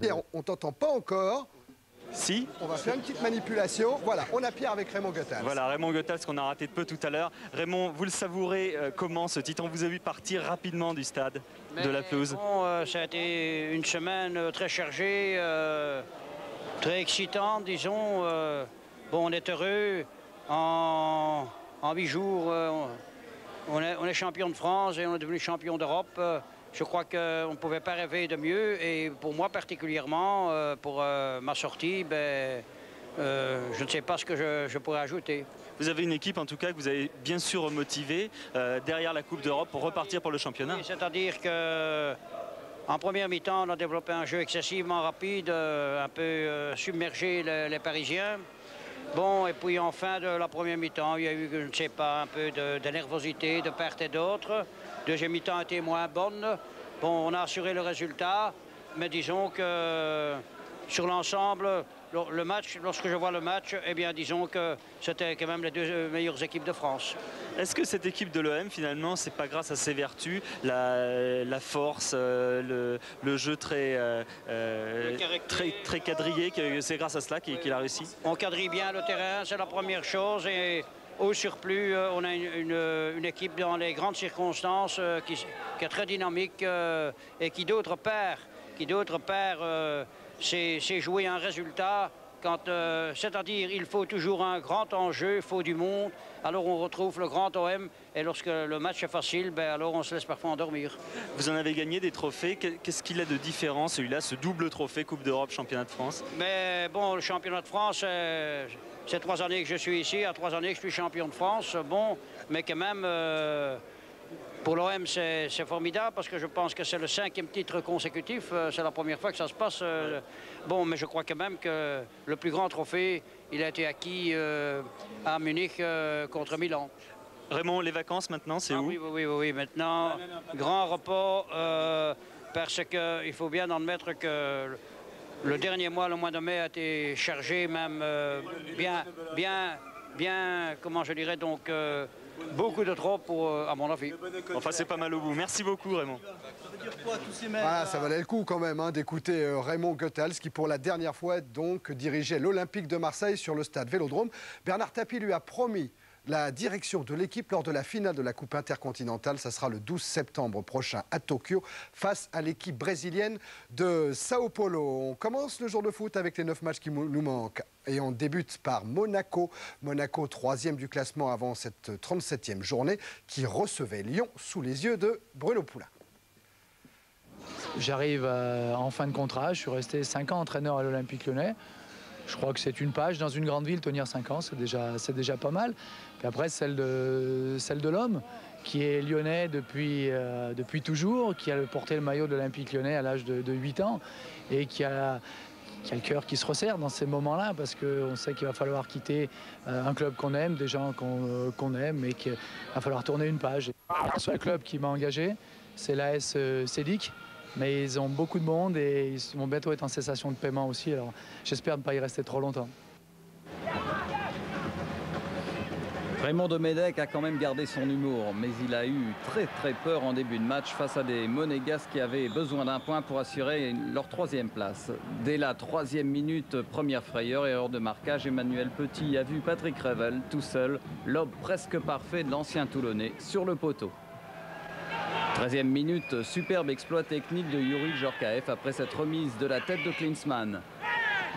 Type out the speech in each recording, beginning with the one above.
Et on t'entend pas encore. Si. On va faire une petite manipulation. Voilà, on a Pierre avec Raymond Goethals. Voilà, Raymond Goethals qu'on a raté de peu tout à l'heure. Raymond, vous le savourez comment ce titre? On vous a vu partir rapidement du stade, de la pelouse. Bon, ça a été une semaine très chargée, très excitante, disons. Bon, on est heureux. En 8 jours, on est champion de France et on est devenu champion d'Europe. Je crois qu'on ne pouvait pas rêver de mieux. Et pour moi particulièrement, pour ma sortie, je ne sais pas ce que je pourrais ajouter. Vous avez une équipe en tout cas que vous avez bien sûr remotivée derrière la Coupe d'Europe pour repartir pour le championnat. Oui, c'est-à-dire qu'en première mi-temps, on a développé un jeu excessivement rapide, un peu submergé les Parisiens. Bon, et puis en fin de la première mi-temps, il y a eu, je ne sais pas, un peu de nervosité de part et d'autre. Deuxième mi-temps a été moins bonne. Bon, on a assuré le résultat, mais disons que sur l'ensemble, le match, lorsque je vois le match, eh bien, disons que c'était quand même les deux meilleures équipes de France. Est-ce que cette équipe de l'OM, finalement, c'est pas grâce à ses vertus, la force, le jeu très quadrillé, que c'est grâce à cela qu'il a réussi? On quadrille bien le terrain, c'est la première chose. Et au surplus, on a une équipe dans les grandes circonstances qui est très dynamique et qui, d'autre part, c'est jouer un résultat. C'est-à-dire il faut toujours un grand enjeu, il faut du monde. Alors on retrouve le grand OM et lorsque le match est facile, alors on se laisse parfois endormir. Vous en avez gagné des trophées. Qu'est-ce qu'il a de différent celui-là, ce double trophée Coupe d'Europe, Championnat de France? Mais bon, le Championnat de France, c'est 3 années que je suis ici, à 3 années que je suis champion de France. Bon, mais quand même, pour l'OM, c'est formidable parce que je pense que c'est le 5e titre consécutif. C'est la première fois que ça se passe. Bon, mais je crois quand même que le plus grand trophée, il a été acquis à Munich contre Milan. Raymond, les vacances maintenant, c'est où? Oui. Maintenant, grand repos parce qu'il faut bien admettre que le dernier mois, le mois de mai, a été chargé même bien, comment je dirais, donc beaucoup de trop à mon avis. Enfin, c'est pas mal au bout. Merci beaucoup, Raymond. Voilà, ça valait le coup quand même d'écouter Raymond Goethals qui pour la dernière fois donc dirigeait l'Olympique de Marseille sur le stade Vélodrome. Bernard Tapie lui a promis la direction de l'équipe lors de la finale de la Coupe intercontinentale. Ça sera le 12 septembre prochain à Tokyo face à l'équipe brésilienne de Sao Paulo. On commence le jour de foot avec les 9 matchs qui nous manquent. Et on débute par Monaco. Monaco, 3e du classement avant cette 37e journée, qui recevait Lyon sous les yeux de Bruno Poulain. J'arrive en fin de contrat. Je suis resté 5 ans entraîneur à l'Olympique Lyonnais. Je crois que c'est une page dans une grande ville, tenir 5 ans, c'est déjà pas mal. Puis après, celle de l'homme, qui est lyonnais depuis toujours, qui a porté le maillot de l'Olympique Lyonnais à l'âge de 8 ans et qui a le cœur qui se resserre dans ces moments-là parce qu'on sait qu'il va falloir quitter un club qu'on aime, des gens qu'on aime et qu'il va falloir tourner une page. Le seul club qui m'a engagé, c'est l'AS Sédic. Mais ils ont beaucoup de monde et ils vont bientôt être en cessation de paiement aussi. Alors j'espère ne pas y rester trop longtemps. Raymond Domenech a quand même gardé son humour, mais il a eu très peur en début de match face à des Monégasques qui avaient besoin d'un point pour assurer leur 3e place. Dès la 3e minute, première frayeur et erreur de marquage, Emmanuel Petit a vu Patrick Revel tout seul, lob presque parfait de l'ancien Toulonnais sur le poteau. 13e minute, superbe exploit technique de Youri Djorkaeff après cette remise de la tête de Klinsmann.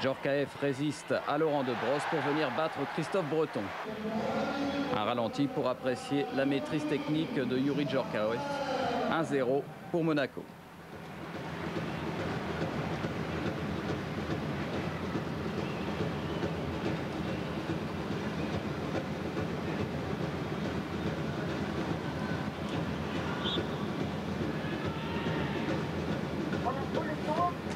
Djorkaeff résiste à Laurent Debrosse pour venir battre Christophe Breton. Un ralenti pour apprécier la maîtrise technique de Youri Djorkaeff. 1-0 pour Monaco.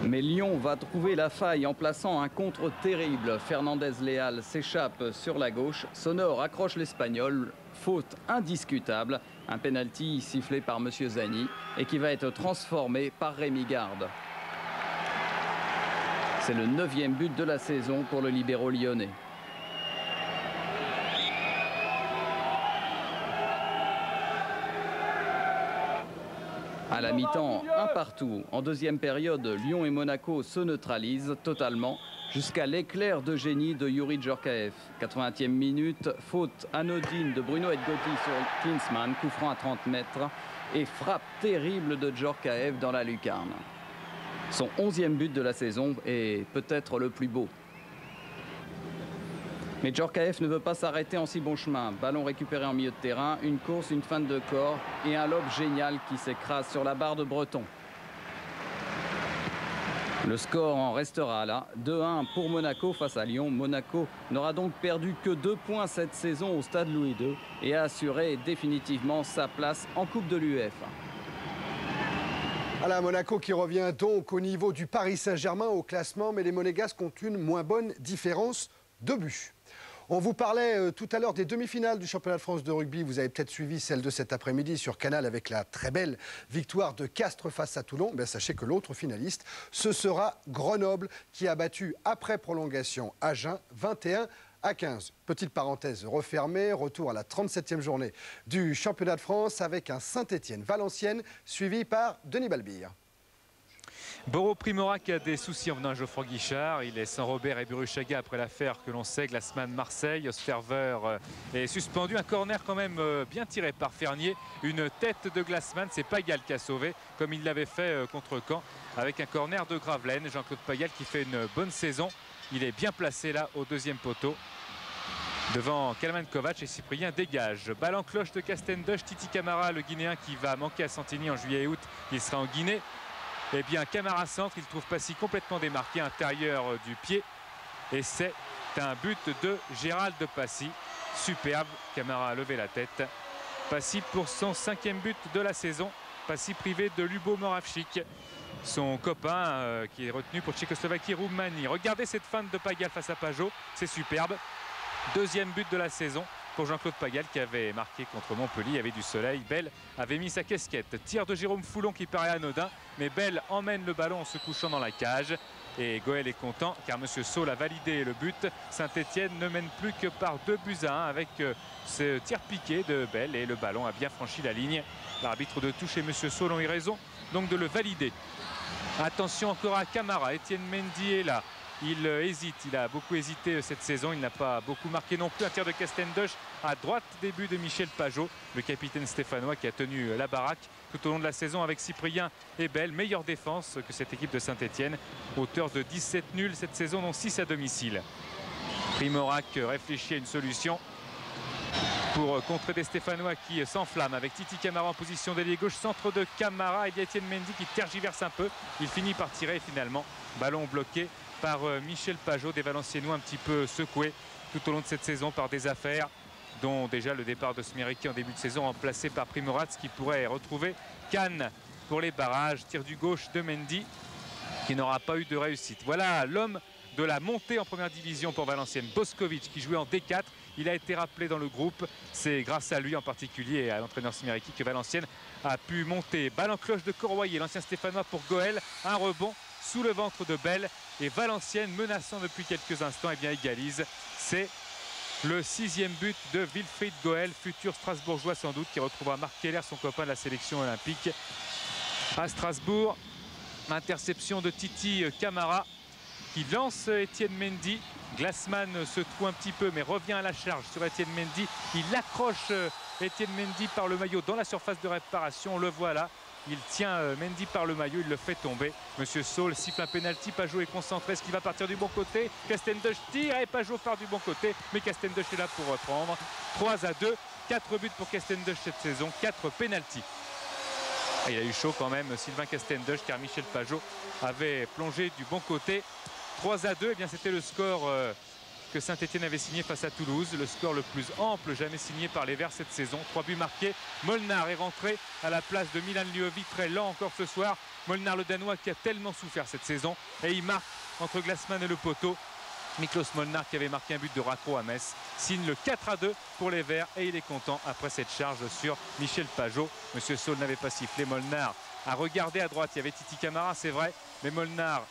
Mais Lyon va trouver la faille en plaçant un contre terrible. Fernandez Léal s'échappe sur la gauche. Sonor accroche l'Espagnol. Faute indiscutable. Un penalty sifflé par M. Zani et qui va être transformé par Rémi Garde. C'est le 9e but de la saison pour le libéro lyonnais. À la mi-temps, un partout. En deuxième période, Lyon et Monaco se neutralisent totalement jusqu'à l'éclair de génie de Youri Djorkaeff. 80e minute, faute anodine de Bruno Edgotti sur Klinsmann, coup franc à 30 mètres et frappe terrible de Djorkaeff dans la lucarne. Son 11e but de la saison est peut-être le plus beau. Mais Djorkaeff ne veut pas s'arrêter en si bon chemin. Ballon récupéré en milieu de terrain, une course, une feinte de corps et un lob génial qui s'écrase sur la barre de Breton. Le score en restera là, 2-1 pour Monaco face à Lyon. Monaco n'aura donc perdu que 2 points cette saison au stade Louis II et a assuré définitivement sa place en Coupe de l'UEFA. Voilà, Monaco qui revient donc au niveau du Paris Saint-Germain au classement, mais les Monégasques ont une moins bonne différence de but. On vous parlait tout à l'heure des demi-finales du championnat de France de rugby. Vous avez peut-être suivi celle de cet après-midi sur Canal avec la très belle victoire de Castres face à Toulon. Bien, sachez que l'autre finaliste, ce sera Grenoble qui a battu après prolongation Agen 21-15. Petite parenthèse refermée, retour à la 37e journée du championnat de France avec un Saint-Étienne-Valenciennes suivi par Denis Balbir. Boro Primorac a des soucis en venant à Geoffroy Guichard. Il est sans Robert et Burruchaga après l'affaire que l'on sait, Glassman-Marseille. Osterver est suspendu. Un corner quand même bien tiré par Fernier. Une tête de Glassman, c'est Pagal qui a sauvé, comme il l'avait fait contre Caen, avec un corner de Gravelaine. Jean-Claude Pagal qui fait une bonne saison. Il est bien placé là au deuxième poteau. Devant Kalman Kovac et Cyprien dégage. Balle en cloche de Castendush. Titi Camara, le Guinéen qui va manquer à Santini en juillet et août. Il sera en Guinée. Eh bien, Camara centre, il trouve Passy complètement démarqué, intérieur du pied. Et c'est un but de Gérald de Passy. Superbe, Camara a levé la tête. Passy pour son 5e but de la saison. Passy privé de Lubo Moravchik, son copain qui est retenu pour Tchécoslovaquie-Roumanie. Regardez cette feinte de Pagal face à Pajot, c'est superbe. 2e but de la saison pour Jean-Claude Pagal qui avait marqué contre Montpellier. Il y avait du soleil. Bell avait mis sa casquette. Tir de Jérôme Foulon qui paraît anodin, mais Bell emmène le ballon en se couchant dans la cage. Et Goël est content car M. Saul a validé le but. Saint-Étienne ne mène plus que par 2-1 avec ce tir piqué de Bell et le ballon a bien franchi la ligne. L'arbitre de touche et M. Saul ont eu raison donc de le valider. Attention encore à Camara. Étienne Mendy est là. Il hésite, il a beaucoup hésité cette saison, il n'a pas beaucoup marqué non plus. Un tir de Castendush à droite, début de Michel Pajot, le capitaine stéphanois qui a tenu la baraque tout au long de la saison avec Cyprien et Bell. Meilleure défense que cette équipe de Saint-Étienne, auteur de 17 nuls cette saison, dont 6 à domicile. Primorac réfléchit à une solution pour contrer des Stéphanois qui s'enflamment avec Titi Camara en position d'ailier gauche, centre de Camara. Il y a Étienne Mendy qui tergiverse un peu, il finit par tirer finalement, ballon bloqué par Michel Pajot, des Valenciennois un petit peu secoués tout au long de cette saison par des affaires, dont déjà le départ de Smeriki en début de saison remplacé par Primorac qui pourrait retrouver Cannes pour les barrages. Tir du gauche de Mendy qui n'aura pas eu de réussite. Voilà l'homme de la montée en première division pour Valenciennes, Boskovic, qui jouait en D4. Il a été rappelé dans le groupe. C'est grâce à lui en particulier et à l'entraîneur Smeriki que Valenciennes a pu monter. Balle en cloche de Corroyer, l'ancien Stéphanois pour Goël. Un rebond sous le ventre de Bell et Valenciennes, menaçant depuis quelques instants, eh bien égalise. C'est le 6e but de Wilfried Goël, futur Strasbourgeois sans doute, qui retrouvera Marc Keller, son copain de la sélection olympique à Strasbourg. Interception de Titi Camara qui lance Étienne Mendy. Glassman se trouve un petit peu mais revient à la charge sur Étienne Mendy. Il accroche Étienne Mendy par le maillot dans la surface de réparation. Le voilà. Il tient Mendy par le maillot, il le fait tomber. Monsieur Saul siffle un pénalty, Pajot est concentré, est-ce qu'il va partir du bon côté? Castendush tire et Pajot part du bon côté, mais Castendush est là pour reprendre. 3-2, 4 buts pour Castendush cette saison, 4 pénaltys. Il a eu chaud quand même Sylvain Castendush car Michel Pajot avait plongé du bon côté. 3-2, eh bien c'était le score que Saint-Étienne avait signé face à Toulouse, le score le plus ample jamais signé par les Verts cette saison. 3 buts marqués. Molnar est rentré à la place de Milan Liovi, très lent encore ce soir. Molnar, le Danois, qui a tellement souffert cette saison, et il marque entre Glassman et le poteau. Miklos Molnar, qui avait marqué un but de raccro à Metz, signe le 4-2 pour les Verts et il est content après cette charge sur Michel Pajot. Monsieur Saul n'avait pas sifflé. Molnar a regardé à droite, il y avait Titi Camara, c'est vrai, mais Molnar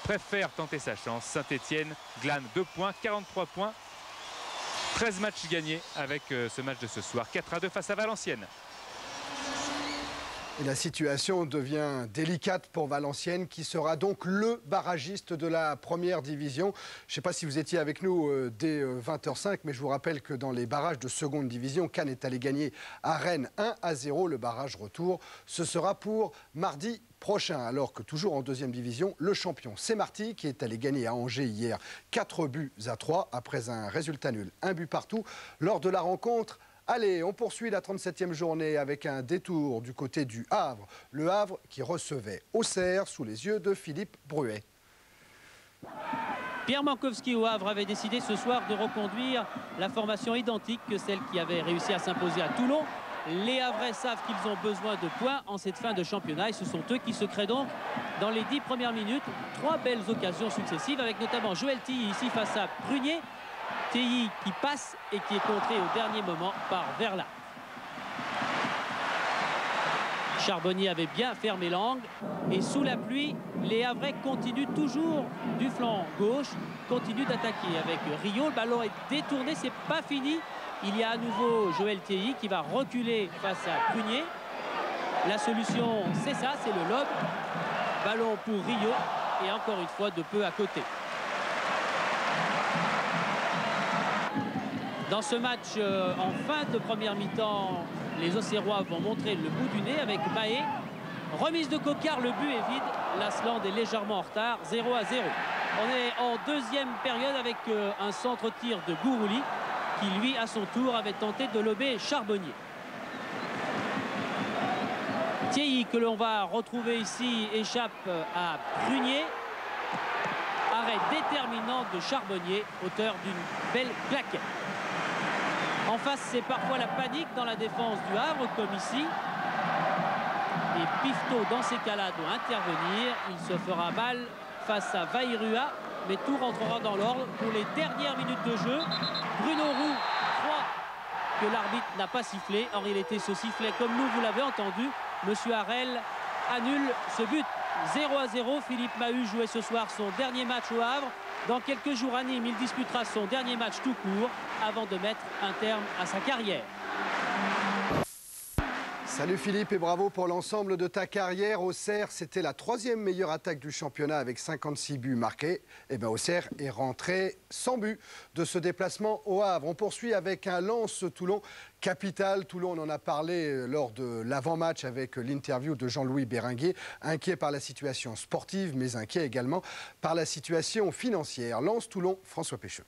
préfère tenter sa chance. Saint-Étienne glane 2 points, 43 points, 13 matchs gagnés avec ce match de ce soir. 4-2 face à Valenciennes. Et la situation devient délicate pour Valenciennes, qui sera donc le barragiste de la première division. Je ne sais pas si vous étiez avec nous dès 20h05, mais je vous rappelle que dans les barrages de seconde division, Cannes est allé gagner à Rennes 1-0. Le barrage retour, ce sera pour mardi prochain. Alors que toujours en deuxième division, le champion, c'est Marty, qui est allé gagner à Angers hier 4-3 après un résultat nul, 1 but partout lors de la rencontre. Allez, on poursuit la 37e journée avec un détour du côté du Havre. Le Havre qui recevait Auxerre sous les yeux de Philippe Bruet. Pierre Mankowski au Havre avait décidé ce soir de reconduire la formation identique que celle qui avait réussi à s'imposer à Toulon. Les Havrais savent qu'ils ont besoin de points en cette fin de championnat et ce sont eux qui se créent donc dans les 10 premières minutes 3 belles occasions successives avec notamment Joël Tilly ici face à Prunier. Tilly qui passe et qui est contré au dernier moment par Verla. Charbonnier avait bien fermé l'angle et sous la pluie, les Havrais continuent toujours du flanc gauche, continuent d'attaquer avec Rio. Le ballon est détourné, c'est pas fini. Il y a à nouveau Joël Tilly qui va reculer face à Prunier. La solution, c'est ça, c'est le lob. Ballon pour Rio et encore une fois de peu à côté. Dans ce match, en fin de première mi-temps, les Auxerrois vont montrer le bout du nez avec Mahé. Remise de Coquard, le but est vide. L'Asland est légèrement en retard, 0-0. On est en deuxième période avec un centre-tir de Gourouli qui, lui, à son tour, avait tenté de lober Charbonnier. Thierry, que l'on va retrouver ici, échappe à Prunier. Arrêt déterminant de Charbonnier, auteur d'une belle claquette. En face, c'est parfois la panique dans la défense du Havre, comme ici. Et Pifto, dans ces cas-là, doit intervenir. Il se fera mal face à Vairua, mais tout rentrera dans l'ordre pour les dernières minutes de jeu. Bruno Roux croit que l'arbitre n'a pas sifflé. En réalité, ce sifflet, comme nous, vous l'avez entendu, Monsieur Harel annule ce but. 0-0. Philippe Mahut jouait ce soir son dernier match au Havre. Dans quelques jours à Nîmes, il disputera son dernier match tout court avant de mettre un terme à sa carrière. Salut Philippe et bravo pour l'ensemble de ta carrière. Auxerre, c'était la 3e meilleure attaque du championnat avec 56 buts marqués. Et bien Auxerre est rentré sans but de ce déplacement au Havre. On poursuit avec un Lens-Toulon capital. Toulon, on en a parlé lors de l'avant-match avec l'interview de Jean-Louis Béringuet. Inquiet par la situation sportive, mais inquiet également par la situation financière. Lens-Toulon, François Pécheux.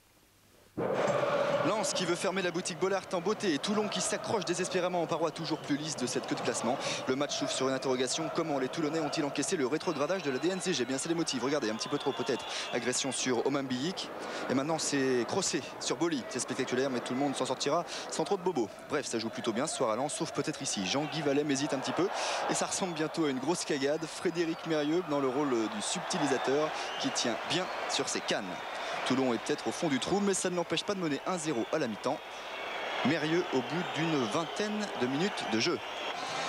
Lens qui veut fermer la boutique Bollard en beauté et Toulon qui s'accroche désespérément en parois toujours plus lisses de cette queue de classement. Le match s'ouvre sur une interrogation. Comment les Toulonnais ont-ils encaissé le rétrogradage de la DNCG? Bien, c'est les motifs. Regardez, un petit peu trop peut-être. Agression sur Oman Biyik. Et maintenant, c'est crossé sur Boli. C'est spectaculaire, mais tout le monde s'en sortira sans trop de bobos. Bref, ça joue plutôt bien ce soir à Lens, sauf peut-être ici. Jean-Guy Valem hésite un petit peu. Et ça ressemble bientôt à une grosse cagade. Frédéric Mérieux dans le rôle du subtilisateur qui tient bien sur ses cannes. Toulon est peut-être au fond du trou, mais ça ne l'empêche pas de mener 1-0 à la mi-temps. Mérieux au bout d'une vingtaine de minutes de jeu.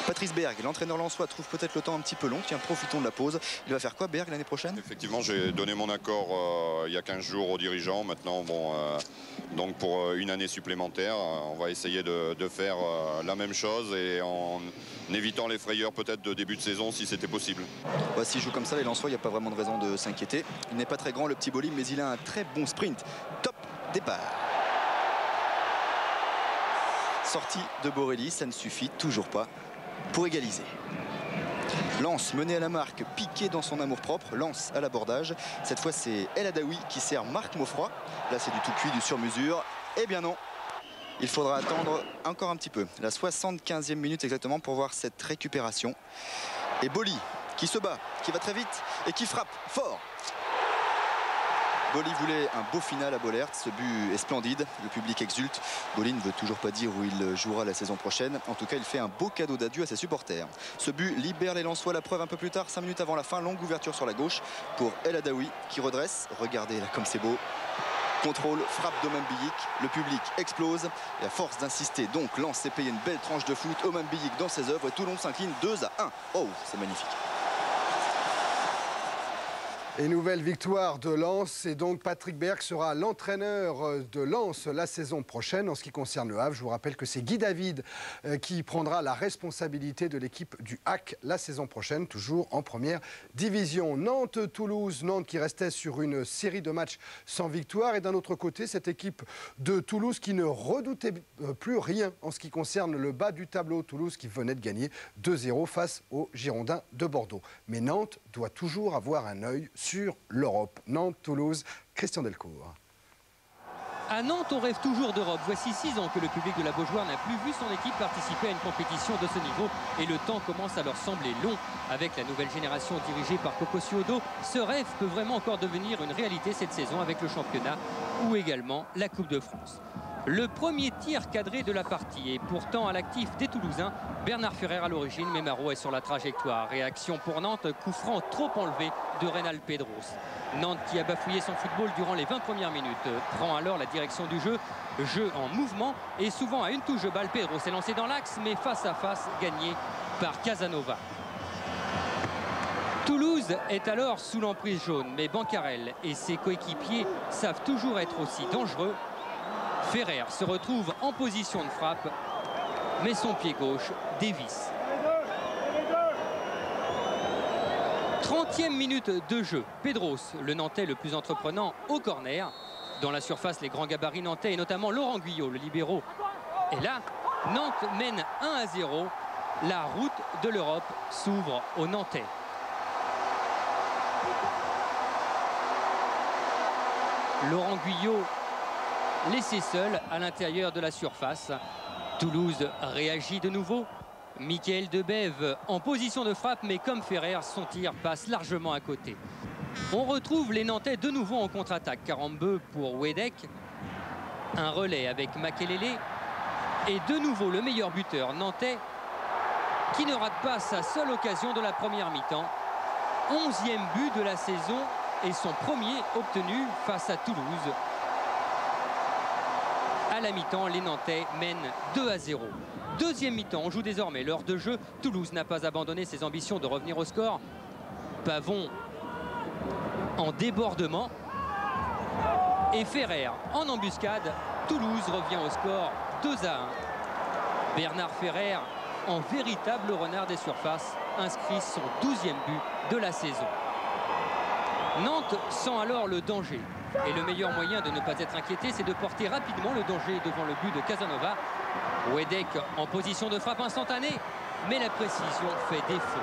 Patrice Berg, l'entraîneur lensois, trouve peut-être le temps un petit peu long. Tiens, profitons de la pause. Il va faire quoi, Berg, l'année prochaine? Effectivement, j'ai donné mon accord il y a 15 jours aux dirigeants. Maintenant, bon, donc pour une année supplémentaire, on va essayer de faire la même chose et en évitant les frayeurs peut-être de début de saison si c'était possible. Ouais, s'il joue comme ça, les Lensois, il n'y a pas vraiment de raison de s'inquiéter. Il n'est pas très grand, le petit Boli, mais il a un très bon sprint. Top départ. Sortie de Borelli, ça ne suffit toujours pas pour égaliser. Lens mené à la marque, piqué dans son amour-propre. Lens à l'abordage. Cette fois, c'est El Adaoui qui sert Marc Maufroy. Là, c'est du tout cuit, du sur-mesure. Eh bien non. Il faudra attendre encore un petit peu. La 75e minute exactement pour voir cette récupération. Et Boli qui se bat, qui va très vite et qui frappe fort. Boli voulait un beau final à Bollaert. Ce but est splendide. Le public exulte. Boli ne veut toujours pas dire où il jouera la saison prochaine. En tout cas, il fait un beau cadeau d'adieu à ses supporters. Ce but libère les Lensois. La preuve un peu plus tard, 5 minutes avant la fin. Longue ouverture sur la gauche pour El Adaoui qui redresse. Regardez là comme c'est beau. Contrôle, frappe d'Oman Biyik. Le public explose. Et à force d'insister, donc, Lens s'est payé une belle tranche de foot. Oman Biyik dans ses œuvres. Et Toulon s'incline 2-1. Oh, c'est magnifique. Et nouvelle victoire de Lens, et donc Patrick Berg sera l'entraîneur de Lens la saison prochaine. En ce qui concerne le Havre, je vous rappelle que c'est Guy David qui prendra la responsabilité de l'équipe du HAC la saison prochaine, toujours en première division. Nantes-Toulouse, Nantes qui restait sur une série de matchs sans victoire, et d'un autre côté cette équipe de Toulouse qui ne redoutait plus rien en ce qui concerne le bas du tableau. Toulouse qui venait de gagner 2-0 face aux Girondins de Bordeaux. Mais Nantes doit toujours avoir un œil sur l'Europe. Nantes-Toulouse, Christian Delcourt. À Nantes, on rêve toujours d'Europe. Voici 6 ans que le public de la Beaujoire n'a plus vu son équipe participer à une compétition de ce niveau. Et le temps commence à leur sembler long. Avec la nouvelle génération dirigée par Coco Suodo, ce rêve peut vraiment encore devenir une réalité cette saison avec le championnat ou également la Coupe de France. Le premier tir cadré de la partie est pourtant à l'actif des Toulousains. Bernard Ferrer à l'origine, mais Marot est sur la trajectoire. Réaction pour Nantes, coup franc trop enlevé de Reynald Pedros. Nantes qui a bafouillé son football durant les 20 premières minutes prend alors la direction du jeu. Jeu en mouvement et souvent à une touche de balle. Pedros est lancé dans l'axe, mais face à face gagné par Casanova. Toulouse est alors sous l'emprise jaune, mais Bancarel et ses coéquipiers savent toujours être aussi dangereux. Ferrer se retrouve en position de frappe, mais son pied gauche dévisse. 30e minute de jeu. Pedros, le Nantais le plus entreprenant au corner. Dans la surface, les grands gabarits nantais et notamment Laurent Guyot, le libéraux. Et là, Nantes mène 1-0. La route de l'Europe s'ouvre aux Nantais. Laurent Guyot laissé seul à l'intérieur de la surface. Toulouse réagit de nouveau. Mickaël Debève en position de frappe, mais comme Ferrer, son tir passe largement à côté. On retrouve les Nantais de nouveau en contre-attaque. Carambeu pour Wedek. Un relais avec Makelele. Et de nouveau le meilleur buteur nantais qui ne rate pas sa seule occasion de la première mi-temps. 11e but de la saison et son premier obtenu face à Toulouse. À la mi-temps, les Nantais mènent 2-0. Deuxième mi-temps, on joue désormais l'heure de jeu. Toulouse n'a pas abandonné ses ambitions de revenir au score. Pavon en débordement. Et Ferrer en embuscade. Toulouse revient au score 2-1. Bernard Ferrer, en véritable renard des surfaces, inscrit son 12e but de la saison. Nantes sent alors le danger. Et le meilleur moyen de ne pas être inquiété, c'est de porter rapidement le danger devant le but de Casanova. Wedek en position de frappe instantanée, mais la précision fait défaut.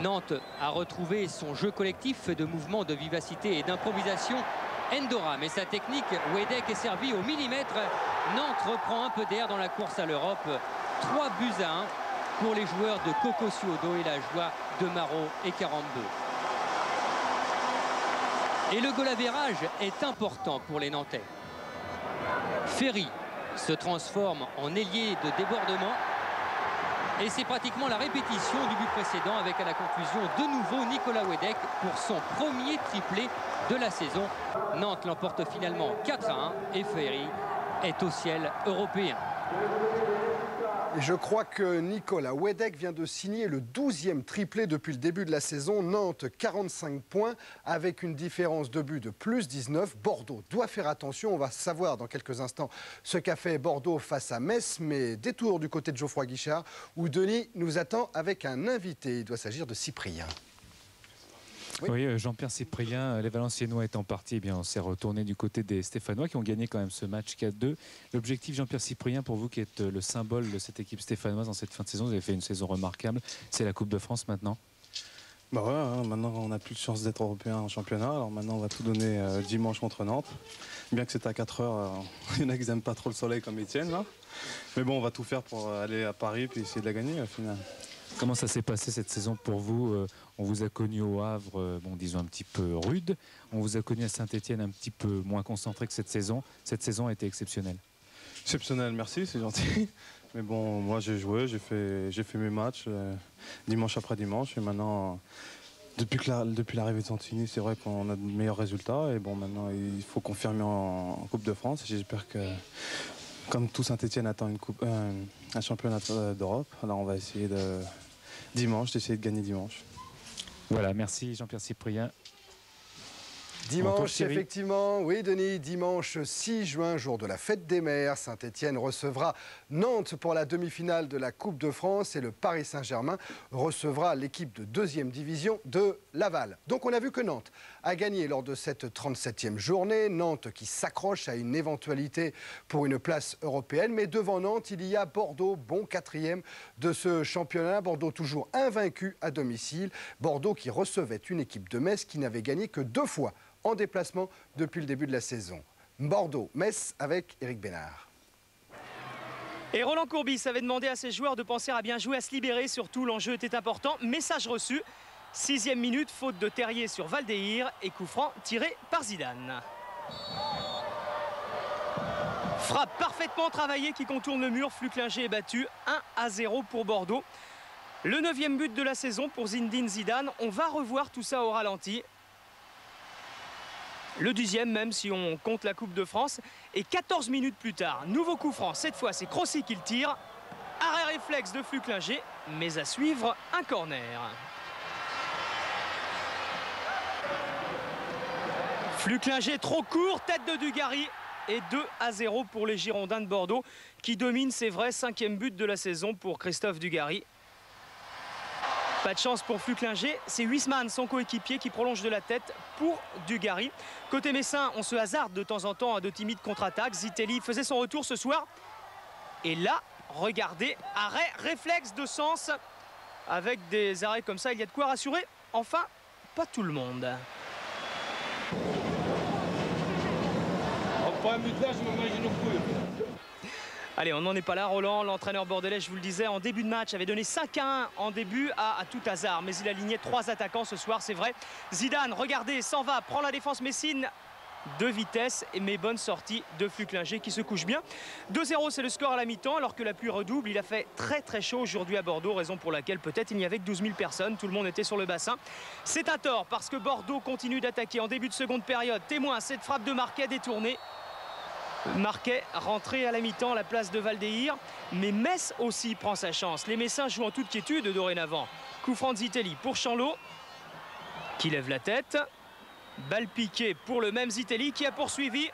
Nantes a retrouvé son jeu collectif fait de mouvements, de vivacité et d'improvisation. Endoram et sa technique, Wedek est servi au millimètre. Nantes reprend un peu d'air dans la course à l'Europe. 3-1 pour les joueurs de Coco Suodo et la joie de Marot et Carambeu. Et le goal average est important pour les Nantais. Ferry se transforme en ailier de débordement. Et c'est pratiquement la répétition du but précédent avec à la conclusion de nouveau Nicolas Wedek pour son premier triplé de la saison. Nantes l'emporte finalement 4-1 et Ferry est au ciel européen. Et je crois que Nicolas Wedek vient de signer le 12e triplé depuis le début de la saison. Nantes, 45 points, avec une différence de but de plus 19. Bordeaux doit faire attention. On va savoir dans quelques instants ce qu'a fait Bordeaux face à Metz. Mais détour du côté de Geoffroy Guichard, où Denis nous attend avec un invité. Il doit s'agir de Cyprien. Oui, Jean-Pierre Cyprien, les Valenciennois étant partis, eh bien, on s'est retourné du côté des Stéphanois qui ont gagné quand même ce match 4-2. L'objectif, Jean-Pierre Cyprien, pour vous qui êtes le symbole de cette équipe stéphanoise en cette fin de saison, vous avez fait une saison remarquable, c'est la Coupe de France maintenant? Bah ouais, hein, maintenant on n'a plus de chance d'être européen en championnat, alors maintenant on va tout donner dimanche contre Nantes. Bien que c'est à 4 heures, il y en a qui n'aiment pas trop le soleil comme Étienne là. Mais bon, on va tout faire pour aller à Paris et essayer de la gagner au final. Comment ça s'est passé cette saison pour vous? On vous a connu au Havre, bon, disons un petit peu rude. On vous a connu à Saint-Etienne un petit peu moins concentré que cette saison. Cette saison a été exceptionnelle. Exceptionnelle, merci, c'est gentil. Mais bon, moi j'ai joué, j'ai fait mes matchs dimanche après dimanche. Et maintenant, depuis l'arrivée de Santini, c'est vrai qu'on a de meilleurs résultats. Et bon, maintenant, il faut confirmer en Coupe de France. Et j'espère que, comme tout Saint-Etienne attend un championnat d'Europe, alors on va essayer d'essayer de gagner dimanche. Voilà, merci Jean-Pierre Cyprien. Dimanche, effectivement, oui Denis, dimanche 6 juin, jour de la fête des mères, Saint-Etienne recevra Nantes pour la demi-finale de la Coupe de France et le Paris Saint-Germain recevra l'équipe de 2e division de Laval. Donc on a vu que Nantes a gagné lors de cette 37e journée, Nantes qui s'accroche à une éventualité pour une place européenne, mais devant Nantes, il y a Bordeaux, bon 4e de ce championnat, Bordeaux toujours invaincu à domicile, Bordeaux qui recevait une équipe de Metz qui n'avait gagné que 2 fois en déplacement depuis le début de la saison. Bordeaux-Metz avec Éric Bénard. Et Roland Courbis avait demandé à ses joueurs de penser à bien jouer, à se libérer. Surtout, l'enjeu était important. Message reçu. 6e minute, faute de Terrier sur Valdéhir et coup franc tiré par Zidane. Frappe parfaitement travaillée qui contourne le mur. Flucklinger est battu 1-0 pour Bordeaux. Le 9e but de la saison pour Zinedine Zidane. On va revoir tout ça au ralenti. Le 10e même si on compte la Coupe de France. Et 14 minutes plus tard, nouveau coup franc. Cette fois, c'est Crossi qui le tire. Arrêt réflexe de Flucklinger, mais à suivre un corner. Flucklinger trop court, tête de Dugarry. Et 2-0 pour les Girondins de Bordeaux qui dominent, c'est vrai, 5e but de la saison pour Christophe Dugarry. Pas de chance pour Flucklinger, c'est Huisman, son coéquipier, qui prolonge de la tête pour Dugarry. Côté messin, on se hasarde de temps en temps à de timides contre-attaques. Zitelli faisait son retour ce soir. Et là, regardez, arrêt, réflexe de Sens. Avec des arrêts comme ça, il y a de quoi rassurer. Enfin, pas tout le monde. Allez, on n'en est pas là, Roland. L'entraîneur bordelais, je vous le disais, en début de match, avait donné 5-1 en début à tout hasard. Mais il a aligné 3 attaquants ce soir, c'est vrai. Zidane, regardez, s'en va, prend la défense messine de vitesse. Mais bonne sortie de Flucklinger qui se couche bien. 2-0, c'est le score à la mi-temps, alors que la pluie redouble. Il a fait très très chaud aujourd'hui à Bordeaux, raison pour laquelle peut-être il n'y avait que 12 000 personnes. Tout le monde était sur le bassin. C'est à tort, parce que Bordeaux continue d'attaquer en début de seconde période. Témoin, cette frappe de Marquet détournée. Marquet rentré à la mi-temps à la place de Valdéhir, mais Metz aussi prend sa chance. Les Messins jouent en toute quiétude dorénavant. Coup franc de Zitelli pour Chanlot qui lève la tête. Balle piquée pour le même Zitelli qui a poursuivi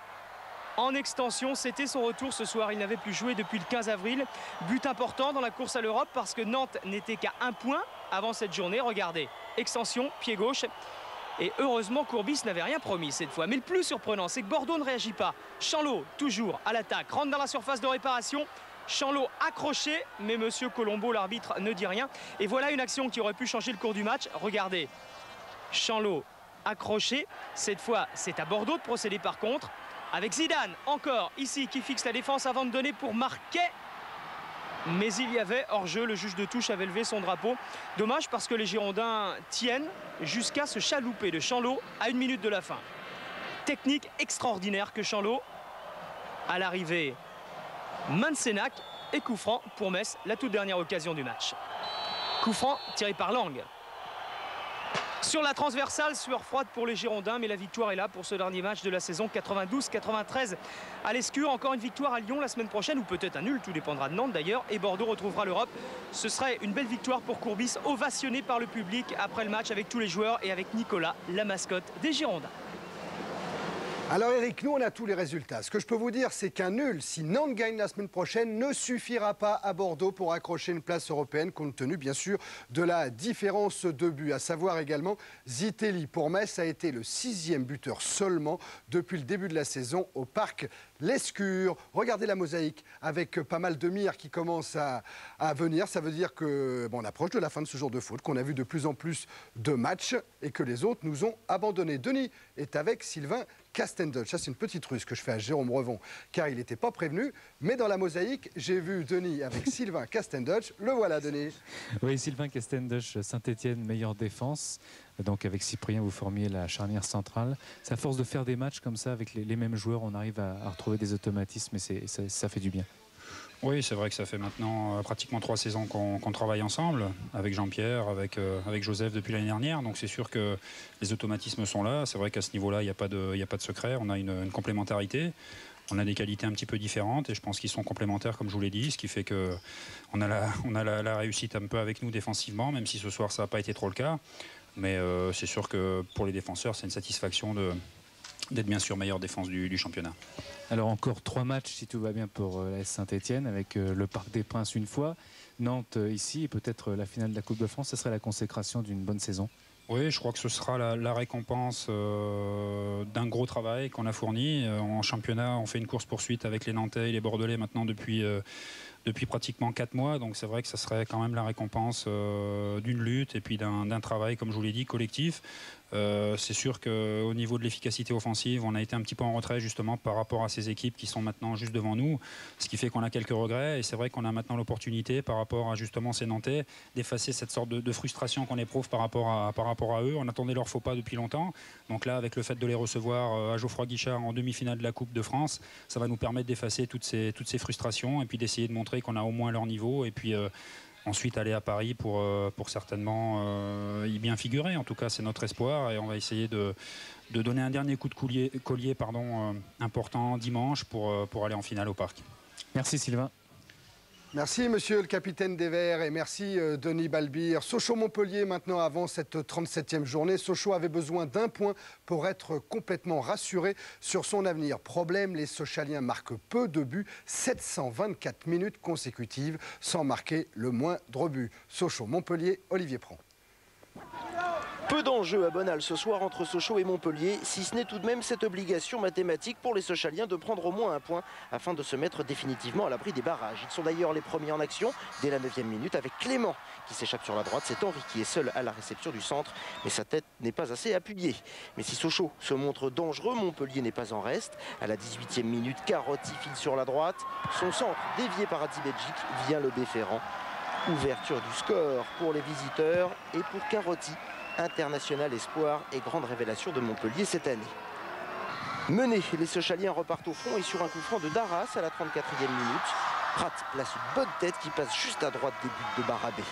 en extension. C'était son retour ce soir, il n'avait plus joué depuis le 15 avril. But important dans la course à l'Europe parce que Nantes n'était qu'à 1 point avant cette journée. Regardez, extension, pied gauche. Et heureusement, Courbis n'avait rien promis cette fois. Mais le plus surprenant, c'est que Bordeaux ne réagit pas. Chanlot, toujours à l'attaque, rentre dans la surface de réparation. Chanlot accroché, mais Monsieur Colombo, l'arbitre, ne dit rien. Et voilà une action qui aurait pu changer le cours du match. Regardez, Chanlot accroché. Cette fois, c'est à Bordeaux de procéder par contre. Avec Zidane, encore ici, qui fixe la défense avant de donner pour Marquet. Mais il y avait hors-jeu, le juge de touche avait levé son drapeau. Dommage parce que les Girondins tiennent jusqu'à se chalouper de Chanlot à 1 minute de la fin. Technique extraordinaire que Chanlot. À l'arrivée, Mansenac et coup franc pour Metz, la toute dernière occasion du match. Coup franc tiré par Lang. Sur la transversale, sueur froide pour les Girondins, mais la victoire est là pour ce dernier match de la saison 92-93 à l'Escure. Encore une victoire à Lyon la semaine prochaine, ou peut-être un nul, tout dépendra de Nantes d'ailleurs, et Bordeaux retrouvera l'Europe. Ce serait une belle victoire pour Courbis, ovationné par le public après le match avec tous les joueurs et avec Nicolas, la mascotte des Girondins. Alors Eric, nous on a tous les résultats. Ce que je peux vous dire, c'est qu'un nul, si Nantes gagne la semaine prochaine, ne suffira pas à Bordeaux pour accrocher une place européenne, compte tenu bien sûr de la différence de but. À savoir également, Zitelli pour Metz a été le 6e buteur seulement depuis le début de la saison au parc l'Escure. Regardez la mosaïque avec pas mal de mires qui commencent à venir. Ça veut dire que on approche de la fin de ce jour de foot, qu'on a vu de plus en plus de matchs et que les autres nous ont abandonnés. Denis est avec Sylvain Castendutch. Ça, c'est une petite ruse que je fais à Jérôme Revon, car il n'était pas prévenu. Mais dans la mosaïque, j'ai vu Denis avec Sylvain Castendutch. Le voilà, Denis. Oui, Sylvain Castendutch, Saint-Etienne, meilleure défense. Donc avec Cyprien, vous formiez la charnière centrale. C'est à force de faire des matchs comme ça avec les mêmes joueurs, on arrive à retrouver des automatismes et ça fait du bien. Oui, c'est vrai que ça fait maintenant pratiquement 3 saisons qu'on travaille ensemble, avec Jean-Pierre, avec Joseph depuis l'année dernière. Donc c'est sûr que les automatismes sont là. C'est vrai qu'à ce niveau-là, il n'y a pas de secret. On a une complémentarité. On a des qualités un petit peu différentes et je pense qu'ils sont complémentaires, comme je vous l'ai dit, ce qui fait qu'on a la réussite un peu avec nous défensivement, même si ce soir ça n'a pas été trop le cas. Mais c'est sûr que pour les défenseurs, c'est une satisfaction d'être bien sûr meilleure défense du championnat. Alors encore 3 matchs si tout va bien pour l'AS Saint-Etienne avec le Parc des Princes une fois, Nantes ici et peut-être la finale de la Coupe de France. Ce serait la consécration d'une bonne saison. Oui, je crois que ce sera la récompense d'un gros travail qu'on a fourni. En championnat, on fait une course-poursuite avec les Nantais et les Bordelais maintenant depuis pratiquement 4 mois. Donc c'est vrai que ça serait quand même la récompense d'une lutte et puis d'un travail, comme je vous l'ai dit, collectif. C'est sûr qu'au niveau de l'efficacité offensive, on a été un petit peu en retrait justement par rapport à ces équipes qui sont maintenant juste devant nous, ce qui fait qu'on a quelques regrets. Et c'est vrai qu'on a maintenant l'opportunité par rapport à justement ces Nantais d'effacer cette sorte de frustration qu'on éprouve par rapport à eux. On attendait leur faux pas depuis longtemps. Donc là, avec le fait de les recevoir à Geoffroy Guichard en demi-finale de la Coupe de France, ça va nous permettre d'effacer toutes ces frustrations et puis d'essayer de montrer qu'on a au moins leur niveau. Et puis ensuite aller à Paris pour certainement y bien figurer. En tout cas, c'est notre espoir et on va essayer de donner un dernier coup de collier important dimanche pour aller en finale au Parc. Merci Sylvain. Merci monsieur le capitaine des Verts et merci Denis Balbir. Sochaux-Montpellier maintenant avant cette 37e journée. Sochaux avait besoin d'un point pour être complètement rassuré sur son avenir. Problème, les Sochaliens marquent peu de buts, 724 minutes consécutives sans marquer le moindre but. Sochaux-Montpellier, Olivier Prand. Peu d'enjeux à Bonal ce soir entre Sochaux et Montpellier, si ce n'est tout de même cette obligation mathématique pour les Sochaliens de prendre au moins un point afin de se mettre définitivement à l'abri des barrages. Ils sont d'ailleurs les premiers en action dès la 9e minute avec Clément qui s'échappe sur la droite. C'est Henri qui est seul à la réception du centre, mais sa tête n'est pas assez appuyée. Mais si Sochaux se montre dangereux, Montpellier n'est pas en reste. À la 18e minute, Carotti file sur la droite. Son centre, dévié par Hadjibedjik, vient le déférant. Ouverture du score pour les visiteurs et pour Carotti, international espoir et grande révélation de Montpellier cette année. Menés, les Sochaliens repartent au front et sur un coup franc de Darras à la 34e minute, Prat place une bonne tête qui passe juste à droite des buts de Barabé.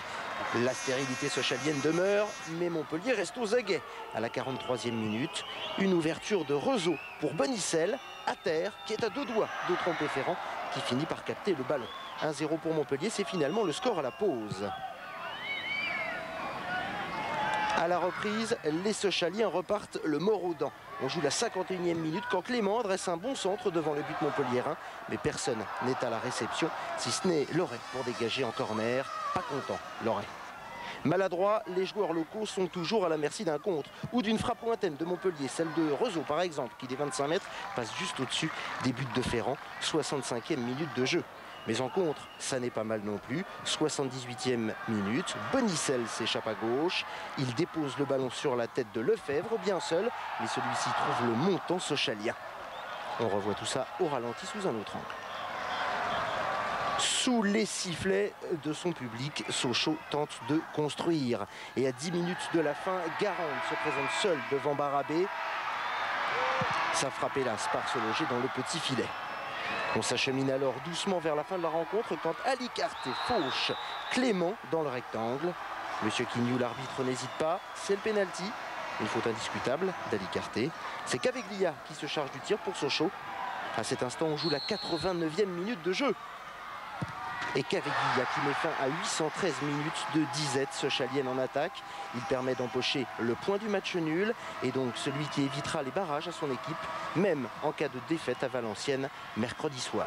La stérilité sochalienne demeure, mais Montpellier reste aux aguets. À la 43e minute, une ouverture de Rezo pour Bonicel, à terre, qui est à 2 doigts de tromper Ferrand, qui finit par capter le ballon. 1-0 pour Montpellier, c'est finalement le score à la pause. À la reprise, les Sochaliens repartent le mort aux dents. On joue la 51e minute quand Clément adresse un bon centre devant le but montpelliérain. Mais personne n'est à la réception, si ce n'est Loret pour dégager en corner. Pas content, Loret. Maladroits, les joueurs locaux sont toujours à la merci d'un contre ou d'une frappe lointaine de Montpellier. Celle de Rezo par exemple, qui des 25 mètres passe juste au-dessus des buts de Ferrand. 65e minute de jeu. Mais en contre, ça n'est pas mal non plus. 78e minute, Bonicel s'échappe à gauche. Il dépose le ballon sur la tête de Lefebvre, bien seul. Mais celui-ci trouve le montant sochalien. On revoit tout ça au ralenti sous un autre angle. Sous les sifflets de son public, Sochaux tente de construire. Et à 10 minutes de la fin, Garande se présente seul devant Barabé. Sa frappe hélas part se loger dans le petit filet. On s'achemine alors doucement vers la fin de la rencontre quand Ali Carté fauche Clément dans le rectangle. Monsieur Quignou, l'arbitre, n'hésite pas, c'est le pénalty. Une faute indiscutable d'Ali Carté. C'est Caveglia qui se charge du tir pour Sochaux. À cet instant, on joue la 89e minute de jeu. Et Caveglia qui met fin à 813 minutes de disette sochalienne en attaque. Il permet d'empocher le point du match nul et donc celui qui évitera les barrages à son équipe, même en cas de défaite à Valenciennes mercredi soir.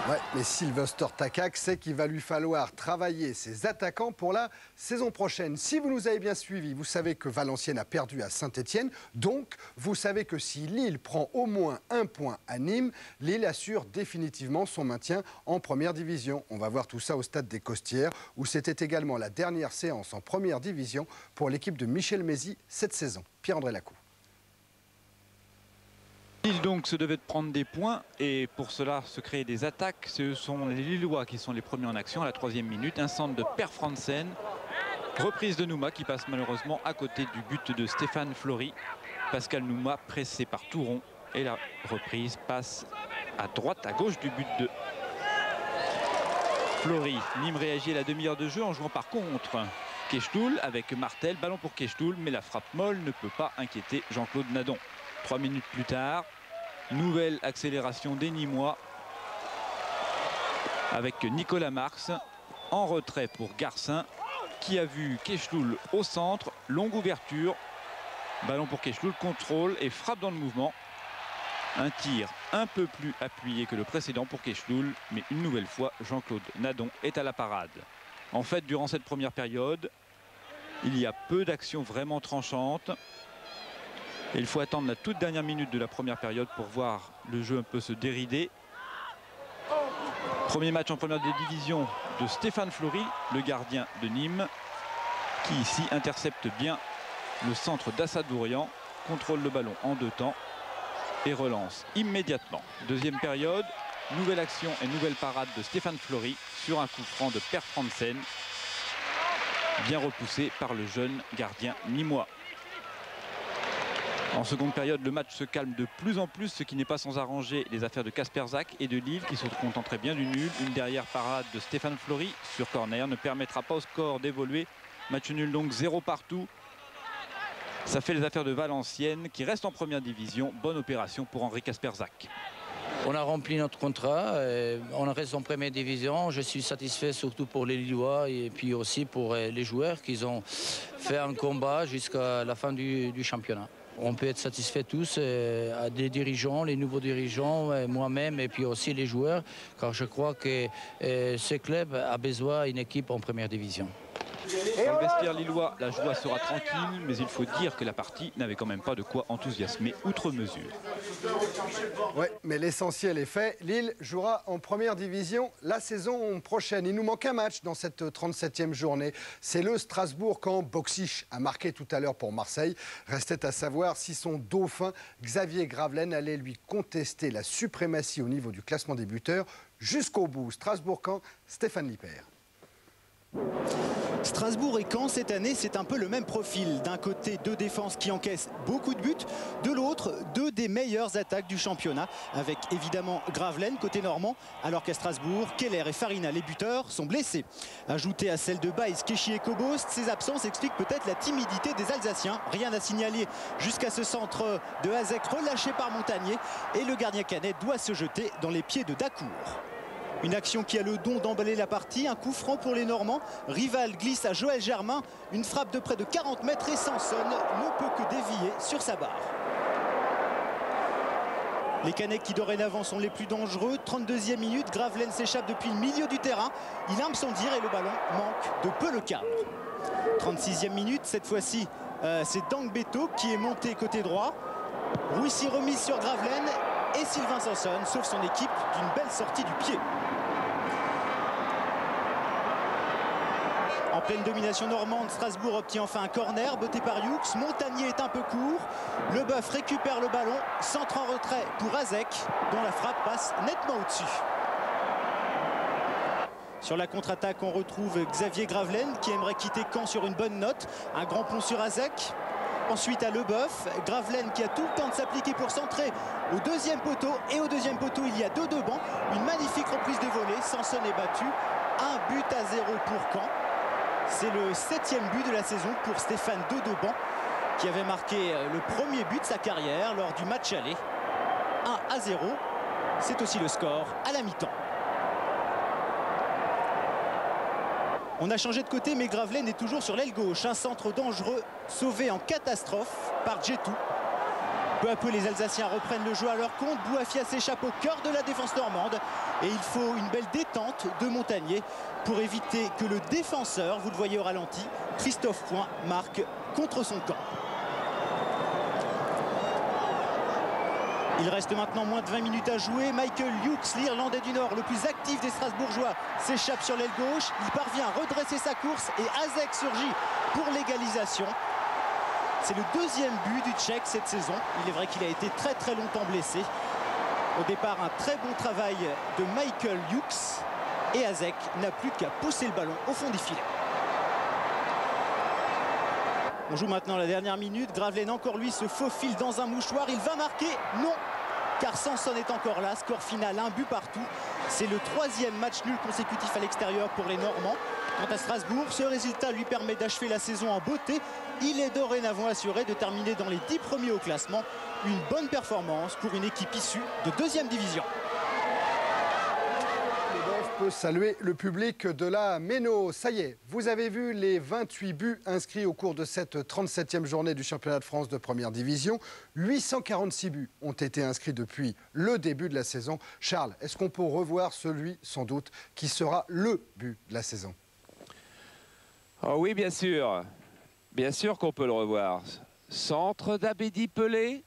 Ouais, mais Sylvester Takak sait qu'il va lui falloir travailler ses attaquants pour la saison prochaine. Si vous nous avez bien suivis, vous savez que Valenciennes a perdu à Saint-Etienne. Donc, vous savez que si Lille prend au moins un point à Nîmes, Lille assure définitivement son maintien en première division. On va voir tout ça au stade des Costières, où c'était également la dernière séance en première division pour l'équipe de Michel Mézy cette saison. Pierre-André Lacou. Lille donc se devait de prendre des points et pour cela se créer des attaques. Ce sont les Lillois qui sont les premiers en action à la 3e minute. Un centre de Per Fransen. Reprise de Nouma qui passe malheureusement à côté du but de Stéphane Flory. Pascal Nouma pressé par Touron et la reprise passe à droite, à gauche du but de Flory. Nîmes réagit à la demi-heure de jeu en jouant par contre Kechtoul avec Martel. Ballon pour Kechtoul mais la frappe molle ne peut pas inquiéter Jean-Claude Nadon. 3 minutes plus tard, nouvelle accélération des Nîmois avec Nicolas Marx en retrait pour Garcin qui a vu Kechtoul au centre longue ouverture. Ballon pour Keshloul, contrôle et frappe dans le mouvement. Un tir un peu plus appuyé que le précédent pour Keshloul, mais une nouvelle fois, Jean-Claude Nadon est à la parade. En fait, durant cette première période, il y a peu d'actions vraiment tranchantes. Et il faut attendre la toute dernière minute de la première période pour voir le jeu un peu se dérider. Premier match en première division de Stéphane Fleury, le gardien de Nîmes, qui ici intercepte bien le centre d'Assad Bourian, contrôle le ballon en 2 temps et relance immédiatement. Deuxième période, nouvelle action et nouvelle parade de Stéphane Fleury sur un coup franc de Per Fransen, bien repoussé par le jeune gardien nîmois. En seconde période, le match se calme de plus en plus, ce qui n'est pas sans arranger les affaires de Kasper Zak et de Lille qui se contenteraient bien du nul. Une derrière parade de Stéphane Fleury sur corner ne permettra pas au score d'évoluer. Match nul donc 0 partout. Ça fait les affaires de Valenciennes qui reste en première division. Bonne opération pour Henri Kasper Zak. On a rempli notre contrat, on reste en première division. Je suis satisfait surtout pour les Lillois et puis aussi pour les joueurs qui ont fait un combat jusqu'à la fin du championnat. On peut être satisfait tous, des dirigeants, les nouveaux dirigeants, moi-même et puis aussi les joueurs, car je crois que ce club a besoin d'une équipe en première division. Dans le vestiaire lillois, la joie sera tranquille, mais il faut dire que la partie n'avait quand même pas de quoi enthousiasmer outre mesure. Oui, mais l'essentiel est fait. Lille jouera en première division la saison prochaine. Il nous manque un match dans cette 37e journée. C'est le Strasbourg quand Boxic a marqué tout à l'heure pour Marseille. Restait à savoir si son dauphin Xavier Gravelaine allait lui contester la suprématie au niveau du classement des buteurs jusqu'au bout. Strasbourg quand Stéphane Lippert. Strasbourg et Caen cette année, c'est un peu le même profil. D'un côté, 2 défenses qui encaissent beaucoup de buts. De l'autre, 2 des meilleures attaques du championnat. Avec évidemment Gravelaine côté normand. Alors qu'à Strasbourg, Keller et Farina, les buteurs, sont blessés. Ajouté à celle de Baïs, Keshi et Kobost, ces absences expliquent peut-être la timidité des Alsaciens. Rien à signaler jusqu'à ce centre de Hazek relâché par Montagnier. Et le gardien canet doit se jeter dans les pieds de Dacour. Une action qui a le don d'emballer la partie, un coup franc pour les Normands. Rival glisse à Joël Germain, une frappe de près de 40 mètres et Sanson ne peut que dévier sur sa barre. Les Canecs qui dorénavant sont les plus dangereux. 32e minute, Gravelaine s'échappe depuis le milieu du terrain. Il aime son tir et le ballon manque de peu le cadre. 36e minute, cette fois-ci c'est Dang Beto qui est monté côté droit. Rouissy remise sur Gravelaine et Sylvain Sanson sauve son équipe d'une belle sortie du pied. En pleine domination normande, Strasbourg obtient enfin un corner, botté par Hughes. Montagnier est un peu court. Leboeuf récupère le ballon, centre en retrait pour Hazek, dont la frappe passe nettement au-dessus. Sur la contre-attaque, on retrouve Xavier Gravelaine qui aimerait quitter Caen sur une bonne note. Un grand pont sur Hazek. Ensuite à Leboeuf, Gravelaine qui a tout le temps de s'appliquer pour centrer au deuxième poteau. Et au deuxième poteau, il y a 2 devants. Une magnifique reprise de volée. Sanson est battu. 1 but à 0 pour Caen. C'est le 7e but de la saison pour Stéphane Dedeban, qui avait marqué le premier but de sa carrière lors du match aller. 1 à 0. C'est aussi le score à la mi-temps. On a changé de côté, mais Gravelaine est toujours sur l'aile gauche. Un centre dangereux, sauvé en catastrophe par Djetou. Peu à peu, les Alsaciens reprennent le jeu à leur compte. Bouafia s'échappe au cœur de la défense normande. Et il faut une belle détente de Montagnier pour éviter que le défenseur, vous le voyez au ralenti, Christophe Point, marque contre son camp. Il reste maintenant moins de 20 minutes à jouer. Michael Hughes, l'Irlandais du Nord, le plus actif des Strasbourgeois, s'échappe sur l'aile gauche. Il parvient à redresser sa course et Hazek surgit pour l'égalisation. C'est le 2e but du Tchèque cette saison. Il est vrai qu'il a été très longtemps blessé. Au départ, un très bon travail de Michael Hughes. Et Hazek n'a plus qu'à pousser le ballon au fond des filets. On joue maintenant la dernière minute. Gravelaine, encore lui, se faufile dans un mouchoir. Il va marquer? Non, car Sanson est encore là. Score final, 1 but partout. C'est le 3e match nul consécutif à l'extérieur pour les Normands. Quant à Strasbourg, ce résultat lui permet d'achever la saison en beauté. Il est dorénavant assuré de terminer dans les 10 premiers au classement. Une bonne performance pour une équipe issue de 2e division. peut saluer le public de la Méno. Ça y est, vous avez vu les 28 buts inscrits au cours de cette 37e journée du championnat de France de première division. 846 buts ont été inscrits depuis le début de la saison. Charles, est-ce qu'on peut revoir celui, sans doute, qui sera le but de la saison? Oh oui, bien sûr. Bien sûr qu'on peut le revoir. Centre d'Abedi Pelé.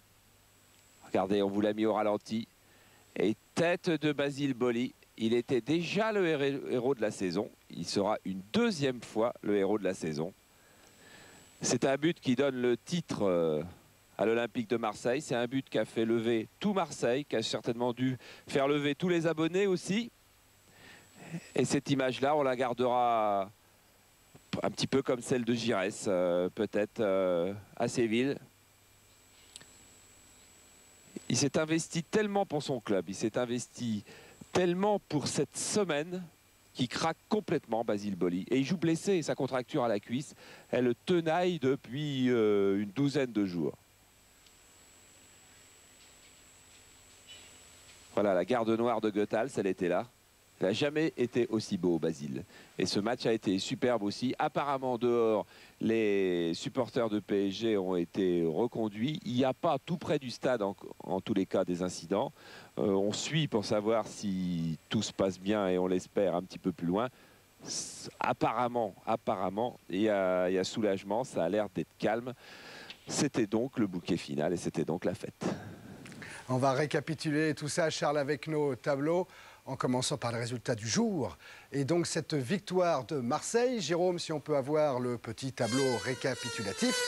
Regardez, on vous l'a mis au ralenti. Et tête de Basile Boli. Il était déjà le héros de la saison. Il sera une deuxième fois le héros de la saison. C'est un but qui donne le titre à l'Olympique de Marseille. C'est un but qui a fait lever tout Marseille, qui a certainement dû faire lever tous les abonnés aussi. Et cette image-là, on la gardera un petit peu comme celle de Giresse, peut-être à Séville. Il s'est investi tellement pour son club, il s'est investi tellement pour cette semaine qu'il craque complètement, Basile Boli. Et il joue blessé, sa contracture à la cuisse, elle le tenaille depuis une douzaine de jours. Voilà, la garde noire de Goethals, elle était là. Il n'a jamais été aussi beau, Basile. Et ce match a été superbe aussi. Apparemment, dehors, les supporters de PSG ont été reconduits. Il n'y a pas tout près du stade, en tous les cas, des incidents. On suit pour savoir si tout se passe bien et on l'espère un petit peu plus loin. Apparemment, il y a soulagement. Ça a l'air d'être calme. C'était donc le bouquet final et c'était donc la fête. On va récapituler tout ça, Charles, avec nos tableaux, en commençant par les résultats du jour. Et donc cette victoire de Marseille. Jérôme, si on peut avoir le petit tableau récapitulatif.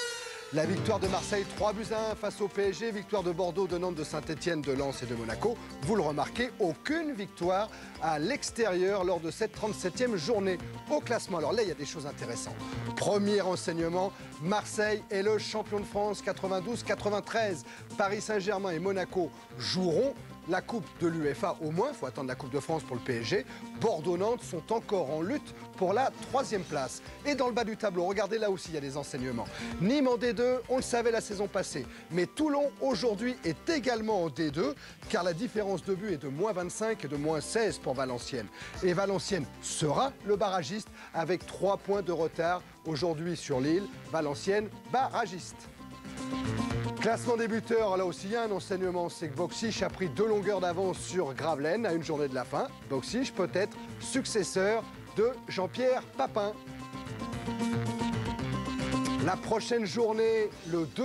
La victoire de Marseille, 3-1 face au PSG. Victoire de Bordeaux, de Nantes, de Saint-Etienne, de Lens et de Monaco. Vous le remarquez, aucune victoire à l'extérieur lors de cette 37e journée au classement. Alors là, il y a des choses intéressantes. Premier enseignement, Marseille est le champion de France 92-93. Paris Saint-Germain et Monaco joueront la Coupe de l'UEFA au moins, il faut attendre la Coupe de France pour le PSG. Bordeaux-Nantes sont encore en lutte pour la 3e place. Et dans le bas du tableau, regardez là aussi, il y a des enseignements. Nîmes en D2, on le savait la saison passée. Mais Toulon, aujourd'hui, est également en D2, car la différence de but est de -25 et de -16 pour Valenciennes. Et Valenciennes sera le barragiste avec 3 points de retard aujourd'hui sur Lille. Valenciennes, barragiste. Classement des buteurs, là aussi il y a un enseignement, c'est que Boksic a pris 2 longueurs d'avance sur Gravelaine à une journée de la fin. Boksic peut être successeur de Jean-Pierre Papin. La prochaine journée, le 2